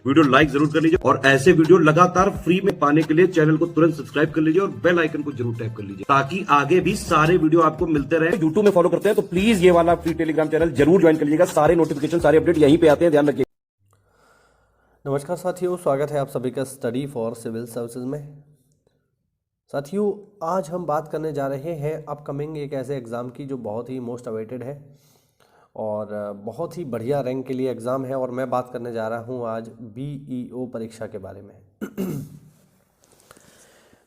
Video like जरूर कर लीजिए और ऐसे वीडियो लगातार फ्री में पाने के लिए चैनल को तुरंत सब्सक्राइब कर लीजिए और बेल आइकन को जरूर टैप कर लीजिए ताकि आगे भी सारे वीडियो आपको मिलते रहे। यूट्यूब में फॉलो करते हैं तो प्लीज ये वाला फ्री टेलीग्राम चैनल जरूर ज्वाइन कर लीजिएगा। सारे नोटिफिकेशन सारे अपडेट यहीं पे आते हैं, ध्यान रखिए। नमस्कार साथियों, स्वागत है आप सभी का स्टडी फॉर सिविल सर्विसेज में। साथियों, आज हम बात करने जा रहे हैं अपकमिंग एक ऐसे एग्ज़ाम की जो बहुत ही मोस्ट अवेटेड है और बहुत ही बढ़िया रैंक के लिए एग्ज़ाम है। और मैं बात करने जा रहा हूं आज बीईओ परीक्षा के बारे में।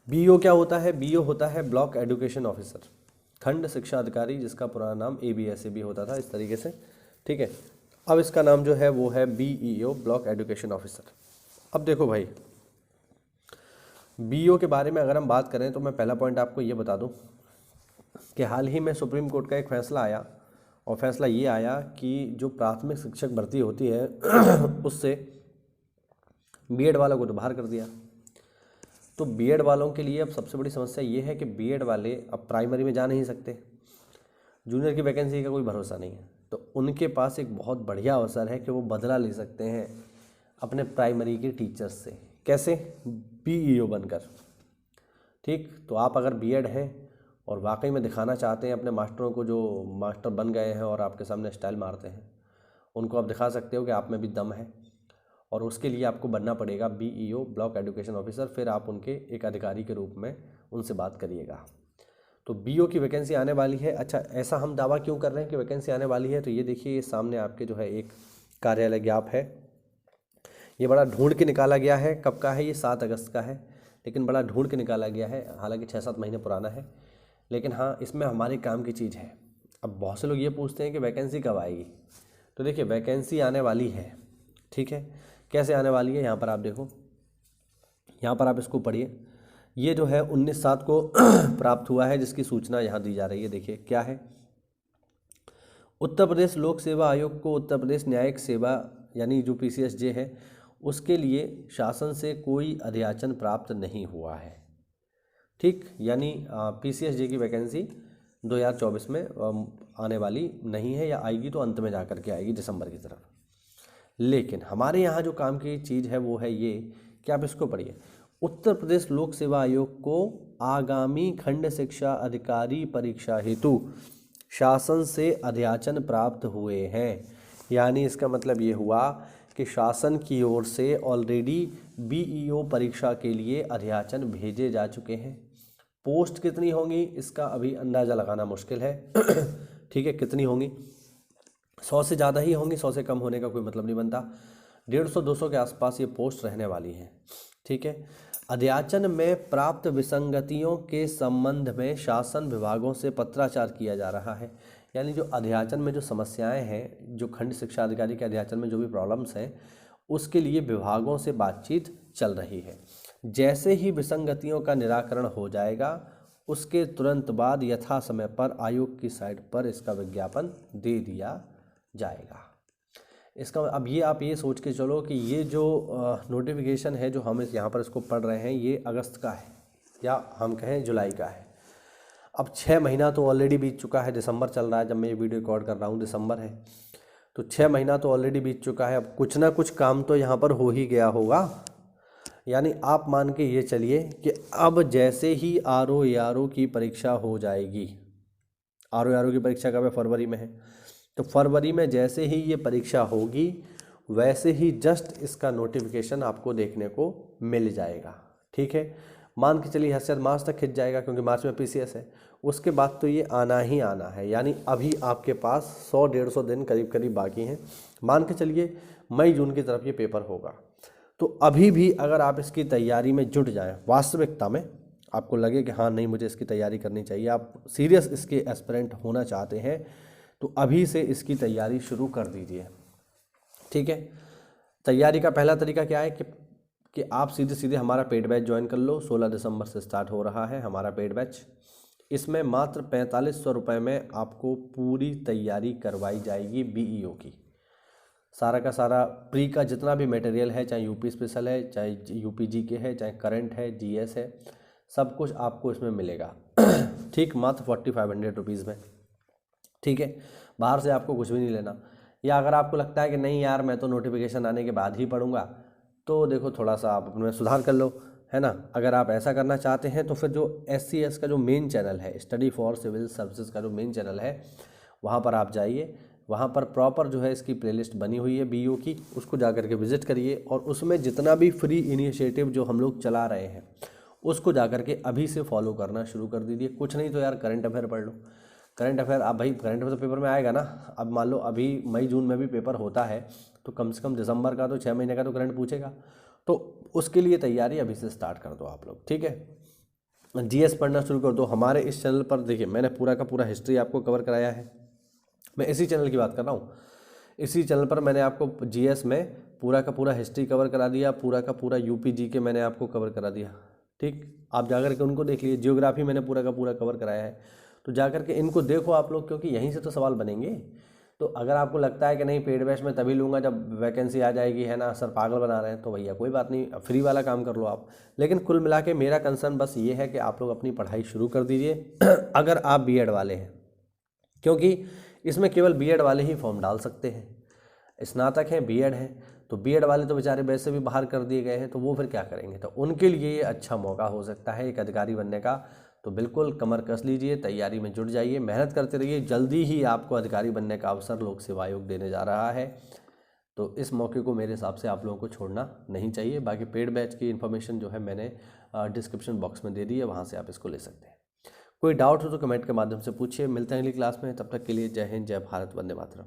बीईओ क्या होता है? बीईओ होता है ब्लॉक एजुकेशन ऑफिसर, खंड शिक्षा अधिकारी, जिसका पुराना नाम एबीएसए भी होता था इस तरीके से। ठीक है, अब इसका नाम जो है वो है बीईओ, ब्लॉक एजुकेशन ऑफिसर। अब देखो भाई, बीईओ के बारे में अगर हम बात करें तो मैं पहला पॉइंट आपको ये बता दूं कि हाल ही में सुप्रीम कोर्ट का एक फैसला आया और फैसला ये आया कि जो प्राथमिक शिक्षक भर्ती होती है उससे बीएड वालों को तो बाहर कर दिया। तो बीएड वालों के लिए अब सबसे बड़ी समस्या ये है कि बीएड वाले अब प्राइमरी में जा नहीं सकते, जूनियर की वैकेंसी का कोई भरोसा नहीं है। तो उनके पास एक बहुत बढ़िया अवसर है कि वो बदला ले सकते हैं अपने प्राइमरी के टीचर्स से। कैसे? बीईओ बनकर। ठीक, तो आप अगर बीएड हैं और वाकई में दिखाना चाहते हैं अपने मास्टरों को, जो मास्टर बन गए हैं और आपके सामने स्टाइल मारते हैं, उनको आप दिखा सकते हो कि आप में भी दम है। और उसके लिए आपको बनना पड़ेगा बीईओ, ब्लॉक एजुकेशन ऑफिसर। फिर आप उनके एक अधिकारी के रूप में उनसे बात करिएगा। तो बीईओ की वैकेंसी आने वाली है। अच्छा, ऐसा हम दावा क्यों कर रहे हैं कि वैकेंसी आने वाली है? तो ये देखिए, ये सामने आपके जो है एक कार्यालय ज्ञाप है, ये बड़ा ढूंढ के निकाला गया है। कब का है ये? 7 अगस्त का है, लेकिन बड़ा ढूंढ के निकाला गया है। हालांकि 6-7 महीने पुराना है, लेकिन हाँ, इसमें हमारे काम की चीज़ है। अब बहुत से लोग ये पूछते हैं कि वैकेंसी कब आएगी। तो देखिए, वैकेंसी आने वाली है। ठीक है, कैसे आने वाली है? यहाँ पर आप देखो, यहाँ पर आप इसको पढ़िए। ये जो है 19/7 को प्राप्त हुआ है, जिसकी सूचना यहाँ दी जा रही है। देखिए क्या है, उत्तर प्रदेश लोक सेवा आयोग को उत्तर प्रदेश न्यायिक सेवा यानी जो पीसीएसजे है उसके लिए शासन से कोई अध्याचन प्राप्त नहीं हुआ है। ठीक, यानी पीसीएसजे की वैकेंसी 2024 में आने वाली नहीं है, या आएगी तो अंत में जा कर के आएगी, दिसंबर की तरफ। लेकिन हमारे यहाँ जो काम की चीज़ है वो है ये कि आप इसको पढ़िए। उत्तर प्रदेश लोक सेवा आयोग को आगामी खंड शिक्षा अधिकारी परीक्षा हेतु शासन से अध्याचन प्राप्त हुए हैं। यानी इसका मतलब ये हुआ कि शासन की ओर से ऑलरेडी बीईओ परीक्षा के लिए अध्याचन भेजे जा चुके हैं। पोस्ट कितनी होंगी इसका अभी अंदाज़ा लगाना मुश्किल है। ठीक है, कितनी होंगी? 100 से ज़्यादा ही होंगी, 100 से कम होने का कोई मतलब नहीं बनता। 150-200 के आसपास ये पोस्ट रहने वाली हैं। ठीक है, अध्याचन में प्राप्त विसंगतियों के संबंध में शासन विभागों से पत्राचार किया जा रहा है। यानी जो अध्याचन में जो समस्याएं हैं, जो खंड शिक्षा अधिकारी के अध्याचन में जो भी प्रॉब्लम्स हैं, उसके लिए विभागों से बातचीत चल रही है। जैसे ही विसंगतियों का निराकरण हो जाएगा, उसके तुरंत बाद यथा समय पर आयोग की साइट पर इसका विज्ञापन दे दिया जाएगा। इसका अब ये आप ये सोच के चलो कि ये जो नोटिफिकेशन है जो हम यहाँ पर इसको पढ़ रहे हैं, ये अगस्त का है या हम कहें जुलाई का है। अब 6 महीना तो ऑलरेडी बीत चुका है, दिसंबर चल रहा है जब मैं ये वीडियो रिकॉर्ड कर रहा हूँ, दिसंबर है। तो 6 महीना तो ऑलरेडी बीत चुका है। अब कुछ ना कुछ काम तो यहाँ पर हो ही गया होगा। यानी आप मान के ये चलिए कि अब जैसे ही आरओ की परीक्षा हो जाएगी, आरओ की परीक्षा कब है? फरवरी में है। तो फरवरी में जैसे ही ये परीक्षा होगी, वैसे ही जस्ट इसका नोटिफिकेशन आपको देखने को मिल जाएगा। ठीक है, मान के चलिए हद मार्च तक खिंच जाएगा, क्योंकि मार्च में पीसीएस है। उसके बाद तो ये आना ही आना है। यानी अभी आपके पास 100-150 दिन करीब करीब बाकी हैं। मान के चलिए मई जून की तरफ ये पेपर होगा। तो अभी भी अगर आप इसकी तैयारी में जुट जाएं, वास्तविकता में आपको लगे कि हाँ नहीं, मुझे इसकी तैयारी करनी चाहिए, आप सीरियस इसके एस्पिरेंट होना चाहते हैं, तो अभी से इसकी तैयारी शुरू कर दीजिए। ठीक है, तैयारी का पहला तरीका क्या है कि आप सीधे सीधे हमारा पेड बैच ज्वाइन कर लो। 16 दिसंबर से स्टार्ट हो रहा है हमारा पेड बैच। इसमें मात्र 4500 रुपये में आपको पूरी तैयारी करवाई जाएगी बीईओ की। सारा का सारा प्री का जितना भी मटेरियल है, चाहे यूपी स्पेशल है, चाहे यूपी जीके है, चाहे करंट है, जीएस है, सब कुछ आपको इसमें मिलेगा। ठीक, मात्र 4500 रुपीज़ में। ठीक है, बाहर से आपको कुछ भी नहीं लेना। या अगर आपको लगता है कि नहीं यार, मैं तो नोटिफिकेशन आने के बाद ही पढ़ूंगा, तो देखो थोड़ा सा आप अपने में सुधार कर लो, है ना। अगर आप ऐसा करना चाहते हैं तो फिर जो SCS का जो मेन चैनल है, स्टडी फॉर सिविल सर्विसेज का जो मेन चैनल है, वहाँ पर आप जाइए। वहाँ पर प्रॉपर जो है इसकी प्लेलिस्ट बनी हुई है BO की, उसको जा कर के विज़िट करिए और उसमें जितना भी फ्री इनिशिएटिव जो हम लोग चला रहे हैं उसको जा कर के अभी से फॉलो करना शुरू कर दीजिए। कुछ नहीं तो यार करंट अफेयर पढ़ लो। करंट अफेयर आप भाई, करंट अफेयर तो पेपर में आएगा ना। अब मान लो अभी मई जून में भी पेपर होता है तो कम से कम दिसंबर का तो 6 महीने का तो करंट पूछेगा, तो उसके लिए तैयारी अभी से स्टार्ट कर दो आप लोग, ठीक है। GS पढ़ना शुरू कर दो। हमारे इस चैनल पर देखिए मैंने पूरा का पूरा हिस्ट्री आपको कवर कराया है। मैं इसी चैनल की बात कर रहा हूँ। इसी चैनल पर मैंने आपको GS में पूरा का पूरा हिस्ट्री कवर करा दिया, पूरा का पूरा UP GK मैंने आपको कवर करा दिया, ठीक। आप जाकर के उनको देख लीजिए। जियोग्राफी मैंने पूरा का पूरा कवर कराया है, तो जाकर के इनको देखो आप लोग, क्योंकि यहीं से तो सवाल बनेंगे। तो अगर आपको लगता है कि नहीं पेड बैच में तभी लूँगा जब वैकेंसी आ जाएगी, है ना, सर पागल बना रहे हैं, तो भैया कोई बात नहीं, फ्री वाला काम कर लो आप। लेकिन कुल मिला के मेरा कंसर्न बस ये है कि आप लोग अपनी पढ़ाई शुरू कर दीजिए अगर आप B.Ed वाले हैं, क्योंकि इसमें केवल B.Ed वाले ही फॉर्म डाल सकते हैं। स्नातक हैं, B.Ed हैं, तो B.Ed वाले तो बेचारे वैसे भी बाहर कर दिए गए हैं, तो वो फिर क्या करेंगे। तो उनके लिए ये अच्छा मौका हो सकता है एक अधिकारी बनने का। तो बिल्कुल कमर कस लीजिए, तैयारी में जुट जाइए, मेहनत करते रहिए। जल्दी ही आपको अधिकारी बनने का अवसर लोक सेवा आयोग देने जा रहा है, तो इस मौके को मेरे हिसाब से आप लोगों को छोड़ना नहीं चाहिए। बाकी पेड बैच की इन्फॉर्मेशन जो है मैंने डिस्क्रिप्शन बॉक्स में दे दी है, वहाँ से आप इसको ले सकते हैं। कोई डाउट हो तो कमेंट के माध्यम से पूछिए। मिलते हैं अगली क्लास में, तब तक के लिए जय हिंद, जय भारत, वंदे मातरम।